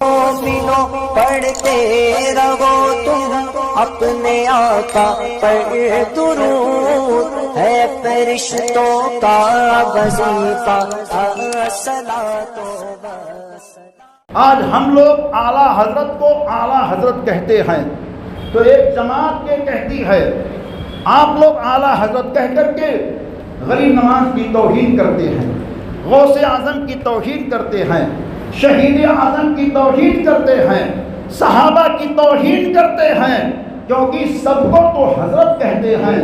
مومنوں پڑھتے رہو تم اپنے آقا پر درود، ہے فرشتوں کا وظیفہ الصلاۃ والسلام۔ آج ہم لوگ اعلیٰ حضرت کو اعلیٰ حضرت کہتے ہیں، تو ایک جماعت یہ کہتی ہے آپ لوگ اعلیٰ حضرت کہہ کر کے غریب نواز کی توہین کرتے ہیں، غوث اعظم کی توہین کرتے ہیں، شہید اعظم کی توہین کرتے ہیں، صحابہ کی توہین کرتے ہیں، کیونکہ سب کو تو حضرت کہتے ہیں،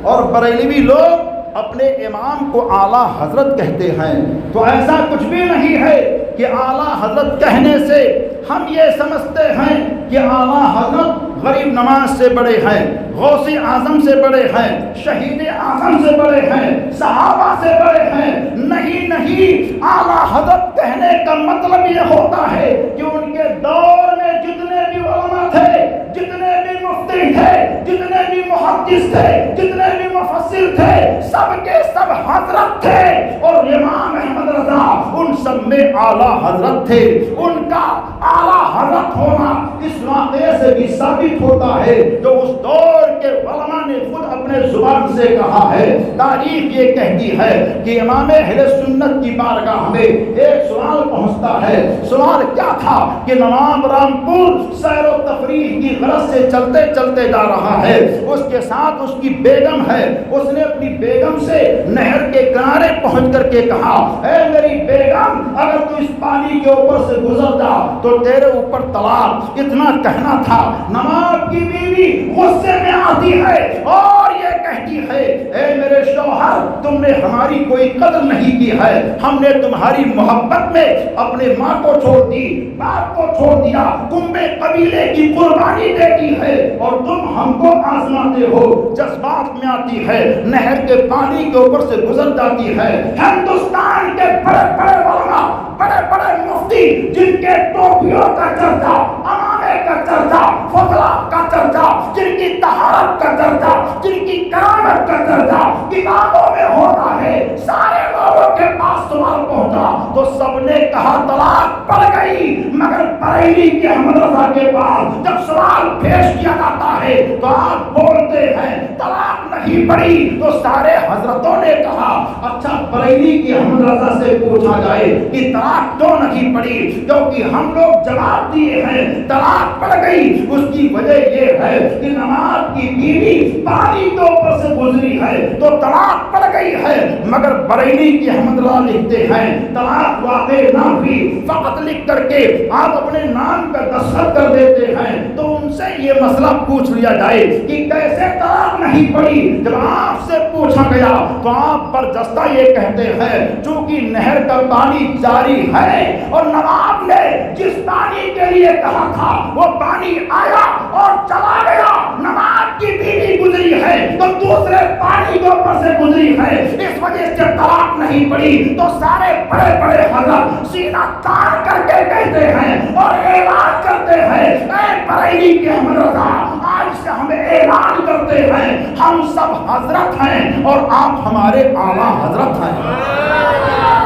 اور بریلوی لوگ اپنے امام کو اعلیٰ حضرت کہتے ہیں۔ تو ایسا کچھ بھی نہیں ہے کہ اعلیٰ حضرت کہنے سے ہم یہ سمجھتے ہیں کہ اعلیٰ حضرت غریب نواز سے بڑے ہیں، غوث اعظم سے بڑے ہیں، شہید اعظم سے بڑے ہیں، صحابہ سے بڑے ہیں۔ نہیں نہیں، اعلیٰ حضرت کہنے کا مطلب یہ ہوتا ہے کہ ان کے دور میں جتنے بھی علماء تھے، جتنے بھی مفتی تھے، جتنے بھی محدث تھے، جتنے بھی مفسر تھے، سب کے سب حضرت تھے، اور امام احمد رضا ان سب میں اعلیٰ حضرت تھے۔ ان کا اعلیٰ حضرت ہونا اس واقعے سے بھی ثابت ہوتا ہے جو اس دور کے علماء نے خود اپنے زبان سے کہا ہے۔ تاریخ یہ کہتی ہے کہ امام اہل سنت کی بارگاہ میں ایک سوال پہنچتا ہے۔ سوال کیا تھا کہ نواب رامپور سیر و تفریح کی غرض سے چلتے چلتے جا رہا ہے، اس کے ساتھ اس کی بیگم ہے، اس نے اپنی بیگم سے نہر کے کنارے پہنچ کر کے کہا، اے میری بیگم، اگر تو اس پانی کے اوپر سے گزر جا تو تیرے اوپر طلاق۔ اتنا کہنا تھا۔ نواب کی بیوی غصے میں آتی ہے اور یہ کہتی ہے، اے میرے شوہر، تم نے ہماری کوئی قدر نہیں کی ہے، ہم نے تمہاری محبت میں اپنے ماں کو چھوڑ دی، باپ کو چھوڑ دیا، کنبے قبیلے کی قربانی دے دی ہے، اور تم ہم کو آزماتے ہو۔ جذبات میں آتی ہے، نہر کے پانی کے اوپر سے گزر جاتی ہے۔ ہندوستان کے بڑے بڑے علماء، بڑے بڑے مفتی، جن کے ٹوپیوں کا چرچا، امامے کا چرچا، فضلہ کا چرچا، جن کی طہارت کا چرچا، جن کی کرامت کا چرچا کتابوں میں ہوتا ہے، سارے لوگوں کے پاس سوال پہنچا تو سب نے کہا طلاق پڑ گئی، مگر بریلی کے احمد رضا کے پاس جب سوال پیش کیا جاتا ہے تو آپ بولتے ہیں طلاق نہیں پڑی، تو سارے حضرتوں نے کہا اچھا بریلی کی احمد رضا سے پوچھا جائے کہ طلاق کیوں نہیں پڑی، کیونکہ ہم لوگ جواب دیے ہیں طلاق پڑ گئی۔ اس کی وجہ یہ ہے کہ نماز کی بیوی پانی کے اوپر سے گزری ہے تو طلاق پڑ گئی ہے، مگر بریلی کی احمد رضا لکھتے ہیں طلاق واقع نہ ہوئی، فقط لکھ کر کے آپ اپنے نام کا دستخط کر دیتے ہیں۔ تو ان سے یہ مسئلہ پوچھ لیا جائے کہ کیسے طلاق نہیں پڑی۔ جب آپ سے پوچھا گیا تو آپ برجستہ یہ کہتے ہیں چونکہ نہر کا پانی جاری ہے اور نواب نے جس پانی کے لیے کہا تھا وہ پانی آیا اور چلا گیا، نواب کی بیوی گزری ہے تو دوسرے پانی کے اوپر سے گزری ہے، اس وجہ سے طلاق نہیں پڑی۔ تو سارے بڑے بڑے حضرت سینہ تان کر کے کہتے ہیں اور اعلان کرتے ہیں، اے بریلی کے احمد رضا، آج سے ہم اعلان کرتے ہیں ہم سب حضرت ہیں اور آپ ہمارے اعلیٰ حضرت ہیں۔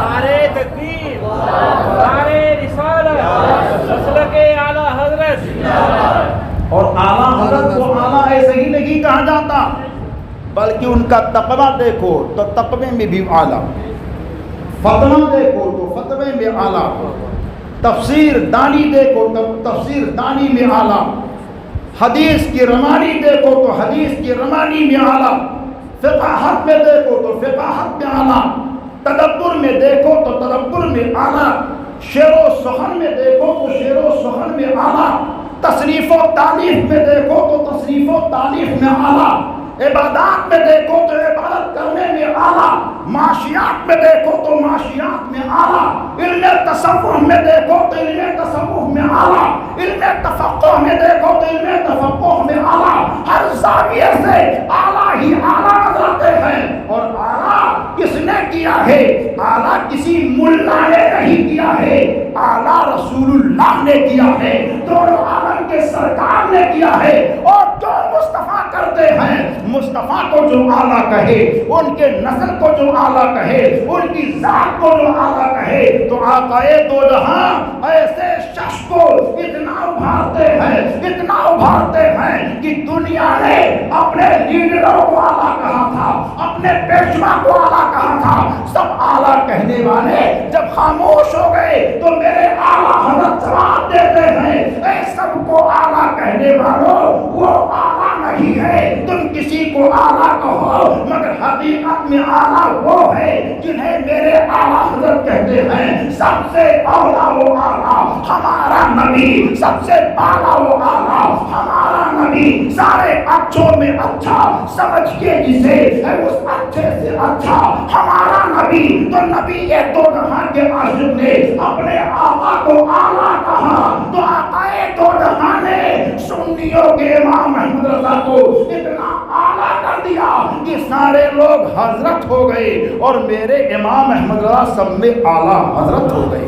نعرے تکبیر، نعرے رسالت، مسلک اعلیٰ حضرت۔ اور اعلیٰ حضرت کو اعلیٰ ایسے ہی نہیں کہا جاتا، بلکہ ان کا تقویٰ دیکھو تو تقوی میں بھی اعلیٰ، فتویٰ دیکھو تو فتوے میں اعلیٰ، تفسیر دانی دیکھو تو تفسیر دانی میں اعلیٰ، حدیث کی روانی دیکھو تو حدیث کی روانی میں اعلیٰ، فقاہت میں دیکھو تو فقاہت میں اعلیٰ، تدبر میں دیکھو تو تدبر میں اعلیٰ، شعر و سخن میں دیکھو تو شعر و سخن میں اعلیٰ، تصریف و تالیف میں دیکھو تو تصریف و تالیف میں اعلیٰ، عبادات میں دیکھو تو عبادت کرنے میں اعلیٰ، معاشیات میں دیکھو تو معاشیات میں اعلیٰ، علم تصوف میں دیکھو تو علم تصوف میں اعلیٰ، علم تفقہ میں دیکھو تو علم تفقہ میں اعلیٰ۔ ہر زاویے سے اعلیٰ ہی اعلیٰ نظر آتے ہیں، اور اعلیٰ کس نے کیا ہے؟ اعلیٰ کسی ملا نے نہیں کیا ہے، اعلیٰ رسول اللہ نے کیا ہے، دونوں عالم کے سرکار نے کیا ہے۔ اور جو مصطفیٰ کرتے ہیں، مصطفیٰ کو جو اعلیٰ کہے، ان کے نسل کو جو اعلیٰ کہے، ان کی ذات کو جو اعلیٰ کہے، تو آقائے دو جہاں ایسے شخص کو اتنا ابھارتے ہیں کہ دنیا نے اپنے لیڈروں کو اعلیٰ کہا تھا، اپنے پیشوا کو اعلیٰ کہا تھا، سب اعلیٰ کہنے والے جب خاموش ہو گئے تو میرے اعلیٰ حضرت جواب دیتے ہیں، اے سب کو اعلیٰ کہنے والوں، وہ اعلیٰ نہیں ہے، تم کسی کو اعلیٰ کہو مگر حقیقت میں اعلیٰ وہ ہے جنہیں میرے اعلیٰ حضرت کہتے ہیں۔ سب سے اولا وہ اعلیٰ ہمارا نبی، سب سے بالا وہ اعلیٰ ہمارا نبی، سارے اچھوں میں اچھا سمجھیے جسے ہے اس اچھے سے اچھا ہمارا نبی۔ تو نبی یہ دو جہان کے عاشق نے اپنے آقا کو اعلیٰ کہا، تو آقا دو جہان نے سنیوں کے امام احمد رضا کو اتنا اعلیٰ کر دیا کہ سارے لوگ حضرت ہو گئے اور میرے امام احمد رضا سب میں اعلیٰ حضرت ہو گئے۔